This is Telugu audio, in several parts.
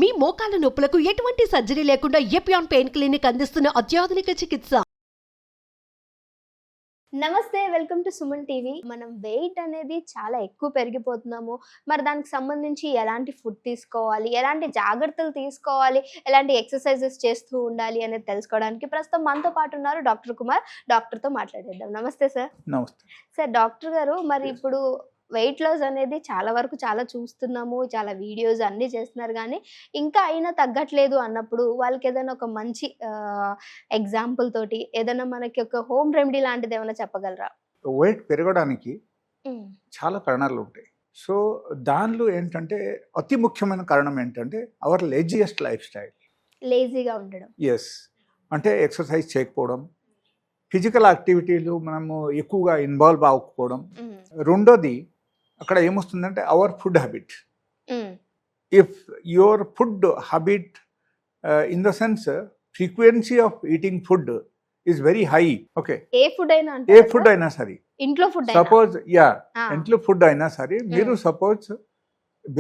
మీ మోకాల నొప్పులకు ఎటువంటి సర్జరీ లేకుండా ఎపియాన్ పెయిన్ క్లినిక్ అందిస్తున్న అత్యాధునిక చికిత్స. నమస్తే, వెల్కమ్ టు సుమన్ టీవీ. మనం వెయిట్ అనేది చాలా ఎక్కువ పెరిగిపోతున్నాము. మరి దానికి సంబంధించి ఎలాంటి ఫుడ్ తీసుకోవాలి, ఎలాంటి జాగ్రత్తలు తీసుకోవాలి, ఎలాంటి ఎక్సర్సైజెస్ చేస్తూ ఉండాలి అనేది తెలుసుకోవడానికి ప్రస్తుతం మనతో పాటు ఉన్నారు డాక్టర్ కుమార్. డాక్టర్తో మాట్లాడేద్దాం. నమస్తే సార్. నమస్తే సార్, డాక్టర్ గారు, మరి ఇప్పుడు వెయిట్ లాస్ అనేది చాలా వరకు చాలా చూస్తున్నాము, చాలా వీడియోస్ అన్నీ చేస్తున్నారు, కానీ ఇంకా అయినా తగ్గట్లేదు అన్నప్పుడు వాళ్ళకి ఏదైనా ఒక మంచి ఎగ్జాంపుల్ తోటి ఏదైనా మనకి ఒక హోమ్ రెమెడీ లాంటిది ఏమైనా చెప్పగలరా? వెయిట్ పెరగడానికి చాలా కారణాలు ఉంటాయి. సో దానిలో ఏంటంటే అతి ముఖ్యమైన కారణం ఏంటంటే అవర్ లేజియస్ట్ లైఫ్ స్టైల్. లేజీగా ఉండడం. ఎస్, అంటే ఎక్సర్సైజ్ చేయకపోవడం, ఫిజికల్ యాక్టివిటీలు మనము ఎక్కువగా ఇన్వాల్వ్ అవ్వకపోవడం. రెండోది అక్కడ ఏమొస్తుందంటే our food habit. If your food habit in the sense frequency of eating food is very high. Okay, ఏ ఫుడ్ అయినా సరే, ఇంట్లో ఫుడ్ సపోజ్ ఇంట్లో ఫుడ్ అయినా సరే, మీరు సపోజ్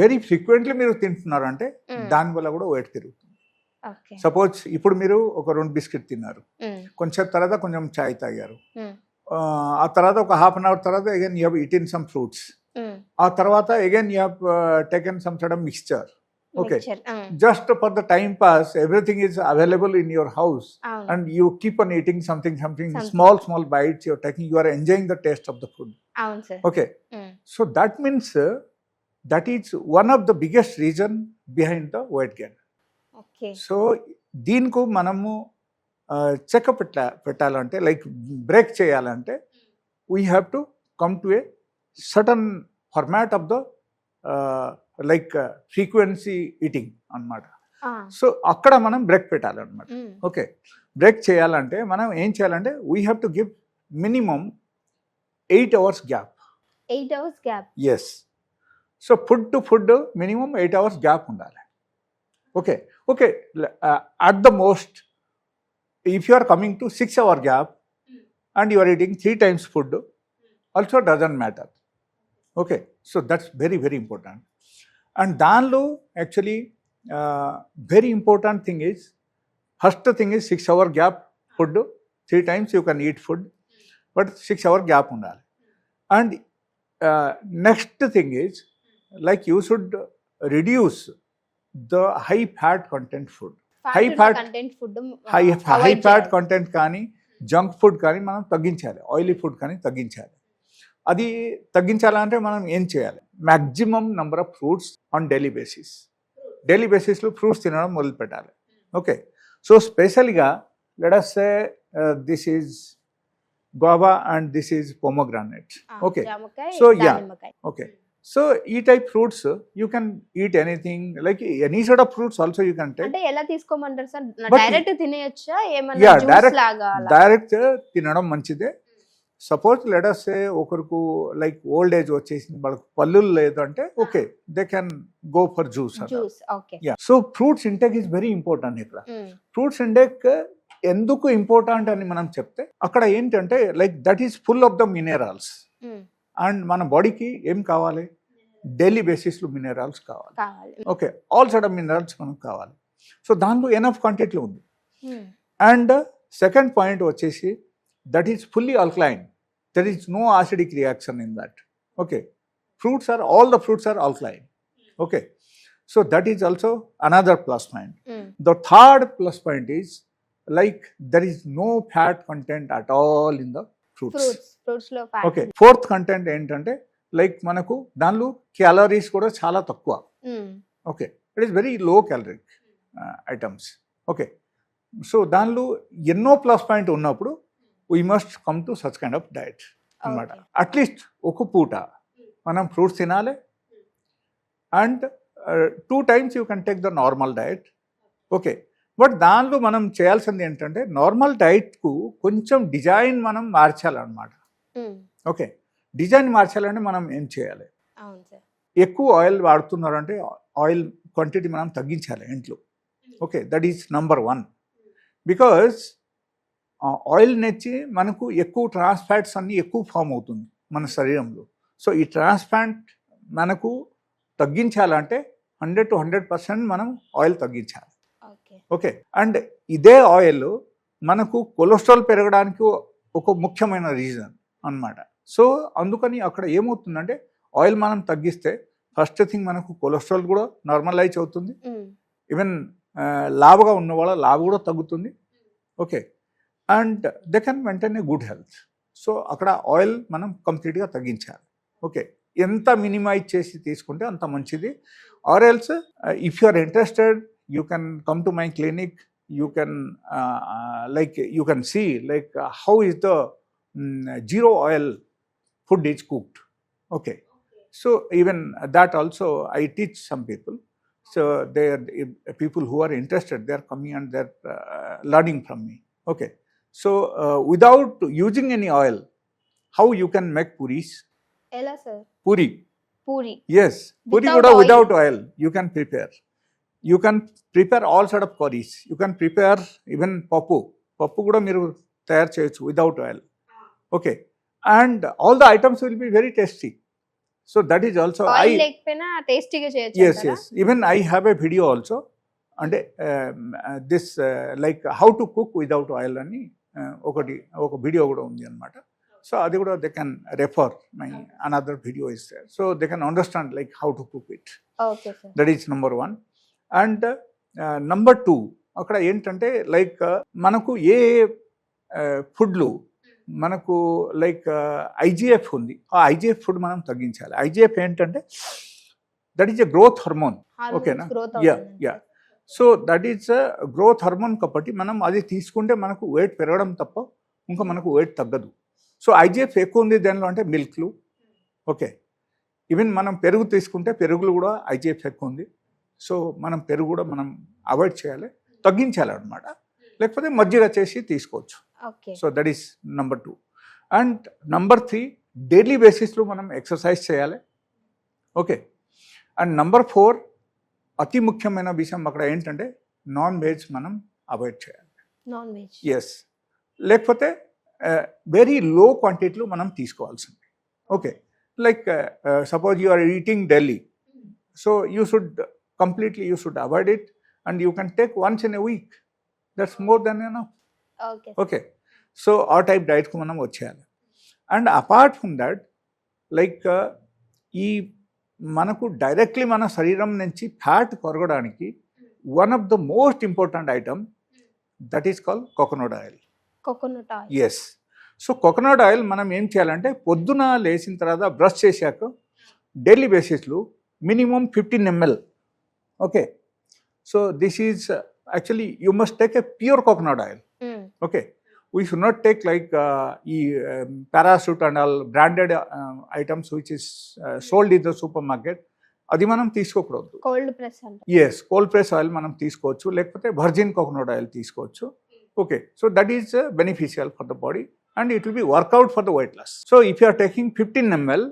వెరీ ఫ్రీక్వెంట్లీ మీరు తింటున్నారు అంటే దానివల్ల కూడా వెయిట్ పెరుగుతుంది. సపోజ్ ఇప్పుడు మీరు ఒక 2 బిస్కెట్ తిన్నారు, కొంచెం తర్వాత కొంచెం చాయ్ తాగారు, ఆ తర్వాత ఒక హాఫ్ అన్ అవర్ తర్వాత again you have eaten some fruits, ఆ తర్వాత again you have taken some sudden mixture. Okay, just for the time pass, everything is available in your house, and you keep on eating something small bites you're taking. You are enjoying the taste of the food. Okay, so that means that is one of the biggest reason behind the weight gain. Okay, so దీనికి మనము చెకప్ పెట్టాలంటే, లైక్ బ్రేక్ చేయాలంటే, we have to come to a certain format of the like frequency eating అన్నమాట. సో అక్కడ మనం బ్రేక్ పెట్టాలన్నమాట. ఓకే, బ్రేక్ చేయాలంటే మనం ఏం చేయాలంటే we have to give minimum 8 hours gap. 8 hours gap. Yes, so food to food minimum 8 hours gap ఉండాలి. Okay okay, at the most if you are coming to 6 hour gap and you are eating 3 times food, also doesn't matter. Okay, so that's very very important. And danlo actually very important thing is, first thing is 6 hour gap food, 3 times you can eat food, but 6 hour gap undali. And next thing is, like you should reduce the high fat content food. High fat content కానీ జంక్ ఫుడ్ కానీ మనం తగ్గించాలి, ఆయిలీ ఫుడ్ కానీ తగ్గించాలి. అది తగ్గించాలంటే మనం ఏం చేయాలి? Maximum number of fruits on daily బేసిస్లో ఫ్రూట్స్ తినడం మొదలు పెట్టాలి. ఓకే, సో స్పెషల్గా let us say this is guava and this is pomegranate. Okay, so yeah, okay, so ఈ type fruits you can eat anything, like any sort of fruits also you can take. అంటే ఎలా తీసుకోమంటారు సార్? డైరెక్ట్ తినేయొచ్చా? ఏమన్నా జ్యూస్ లాగా? డైరెక్ట్ తినడం మంచిదే. సపోజ్ లెట్ us say ఒకరికి లైక్ ఓల్డ్ ఏజ్ వచ్చేసింది, వాళ్ళకి పళ్ళులు లేదు అంటే okay, they can go for juice. So fruits intake is very important. ఇక్కడ ఫ్రూట్స్ ఇంటేక్ ఎందుకు ఇంపార్టెంట్ అని మనం చెప్తే, అక్కడ ఏంటంటే like that is full of the minerals. And మన బాడీకి ఏం కావాలి? డైలీ బేసిస్లో మినరల్స్ కావాలి. Okay, all side of minerals మనకు కావాలి. సో దాంట్లో ఎనఫ్ క్వాంటిటీలో ఉంది. అండ్ సెకండ్ పాయింట్ వచ్చేసి that is fully alkaline. There is no acidic reaction in that. Okay, all the fruits are alkaline. Okay, so that is also another plus point. The third plus point is like there is no fat content at all in the fruits లో fat. Okay, fourth content ఏంటంటే లైక్ మనకు దానిలో క్యాలరీస్ కూడా చాలా తక్కువ. Okay, it is very low caloric items. Okay, so దానిలో ఎన్నో ప్లస్ పాయింట్ ఉన్నప్పుడు we must come to such kind of diet అన్నమాట. అట్లీస్ట్ ఒక పూట మనం ఫ్రూట్స్ తినాలి, and 2 times you can take the normal diet. Okay, but దానిలో మనం చేయాల్సింది ఏంటంటే నార్మల్ డైట్కు కొంచెం డిజైన్ మనం మార్చాలన్నమాట. ఓకే, డిజైన్ మార్చాలంటే మనం ఏం చేయాలి? ఎక్కువ ఆయిల్ వాడుతున్నారంటే ఆయిల్ క్వాంటిటీ మనం తగ్గించాలి ఇంట్లో. Okay, that is number 1. Because oil నుంచి మనకు ఎక్కువ ట్రాన్స్ ఫ్యాట్స్ అన్నీ ఎక్కువ ఫామ్ అవుతుంది మన శరీరంలో. సో ఈ ట్రాన్స్ ఫ్యాట్ మనకు తగ్గించాలంటే 100 to 100% మనం ఆయిల్ తగ్గించాలి. ఓకే. ఓకే. అండ్ ఇదే ఆయిల్ మనకు కొలెస్ట్రాల్ పెరగడానికి ఒక ముఖ్యమైన రీజన్ అన్నమాట. సో అందుకని అక్కడ ఏమవుతుందంటే ఆయిల్ మనం తగ్గిస్తే ఫస్ట్ థింగ్ మనకు కొలెస్ట్రాల్ కూడా నార్మలైజ్ అవుతుంది. ఈవెన్ లావుగా ఉన్న వాళ్ళ లావు కూడా తగ్గుతుంది. Okay. And they can maintain a good health. So అక్కడ ఆయిల్ మనం కంప్లీట్గా తగ్గించాలి. ఓకే. ఎంత మినిమైజ్ చేసి తీసుకుంటే అంత మంచిది. Or else if you are interested you can come to my clinic. You can you can see how is the zero oil food is cooked. Okay. So even that also I teach some people. So they are people who are interested, they are coming and they are learning from me. Okay. So without using any oil, how you can make puris? Ela sir? Puri. Yes. Puri without oil you can prepare. You can prepare all sort of curries. You can prepare even పప్పు కూడా మీరు తయారు చేయొచ్చు without oil. Okay. And all the items will be very tasty. So that is also oil లేకపోయినా టేస్టీగా చేయొచ్చు. yes. Even I have a video also అంటే this how to cook without oil అని ఒక వీడియో కూడా ఉంది అన్నమాట. సో అది కూడా they can refer my another video is there. So they can understand how to cook it. Okay sir. That is number 1. And number 2 అక్కడ ఏంటంటే మనకు ఏ ఫుడ్లు మనకు ఐజిఎఫ్ ఉంది, ఆ ఐజిఎఫ్ ఫుడ్ మనం తగ్గించాలి. ఐజిఎఫ్ ఏంటంటే that is a growth hormone. ఓకేనా? Yeah. So that is growth hormone కాబట్టి మనం అది తీసుకుంటే మనకు వెయిట్ పెరగడం తప్ప ఇంకా మనకు వెయిట్ తగ్గదు. సో ఐజిఎఫ్ ఎక్కువ ఉంది దానిలో అంటే మిల్క్లు. ఓకే. ఈవెన్ మనం పెరుగు తీసుకుంటే పెరుగులు కూడా ఐజిఎఫ్ ఎక్కువ ఉంది. సో మనం పెరుగు కూడా మనం అవాయిడ్ చేయాలి, తగ్గించాలి అనమాట. లేకపోతే మజ్జిగ చేసి తీసుకోవచ్చు. So that is number 2. And number 3 daily బేసిస్లో మనం ఎక్సర్సైజ్ చేయాలి. ఓకే. అండ్ నెంబర్ 4 అతి ముఖ్యమైన విషయం అక్కడ ఏంటంటే నాన్ వెజ్ మనం అవాయిడ్ చేయాలి. Non veg? ఎస్. లేకపోతే వెరీ లో క్వాంటిటీలో మనం తీసుకోవాల్సింది. Okay. Suppose you are eating daily, so you should you should avoid it and you can take once in a week. That's more than enough. Okay. So our type diet ku manam vacheyali. And apart from that ee manaku directly mana shariram nunchi fat korogadaniki one of the most important item that is called coconut oil. Coconut oil? Yes. So coconut oil manam em cheyalante podduna lesin tarvata brush chesaka daily basis lo minimum 15 ml. Okay. So this is actually you must take a pure coconut oil. Okay. We should not take parachute and all branded items which is sold in the supermarket. అది మనం తీసుకోకూడదు. కోల్డ్ ప్రెస్ అంటే? ఎస్, కోల్డ్ ప్రెస్ ఆయిల్ మనం తీసుకోవచ్చు, లేకపోతే వర్జిన్ కోకోనట్ ఆయిల్ తీసుకోవచ్చు. Okay. So that is beneficial for the body and it will be workout for the weight loss. So if you are taking 15 ml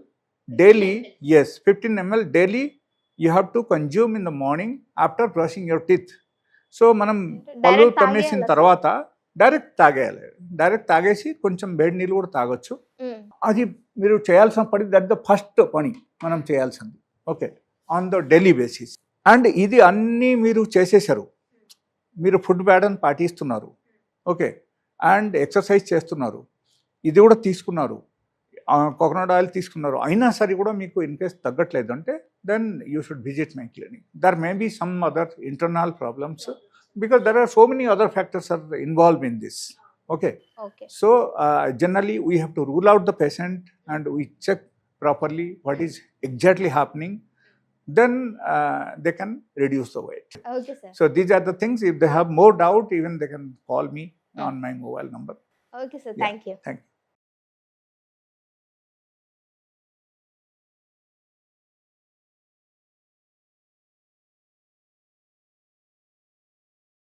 daily, yes, 15 ml daily you have to consume in the morning after brushing your teeth. So మనం పళ్ళు తమ్మేసిన తర్వాత డైరెక్ట్ తాగేయాలి. డైరెక్ట్ తాగేసి కొంచెం వేడి నీళ్ళు కూడా తాగొచ్చు. అది మీరు చేయాల్సిన పని, దట్ ద ఫస్ట్ పని మనం చేయాల్సింది. Okay. On the daily basis. And ఇది అన్నీ మీరు చేసేసారు, మీరు ఫుడ్ ప్యాటర్న్ పాటిస్తున్నారు. ఓకే. అండ్ ఎక్సర్సైజ్ చేస్తున్నారు, ఇది కూడా తీసుకున్నారు, కోకోనట్ ఆయిల్ తీసుకున్నారు, అయినా సరే కూడా మీకు ఇన్ కేస్ తగ్గట్లేదు అంటే then you should visit my clinic. There may be some other internal problems because there are so many other factors are involved in this. Okay. So generally we have to rule out the patient and we check properly what is exactly happening. Then they can reduce the weight. Okay, sir. So these are the things. If they have more doubt, even they can call me on my mobile number. Okay, sir. Yeah. Thank you. Thank you.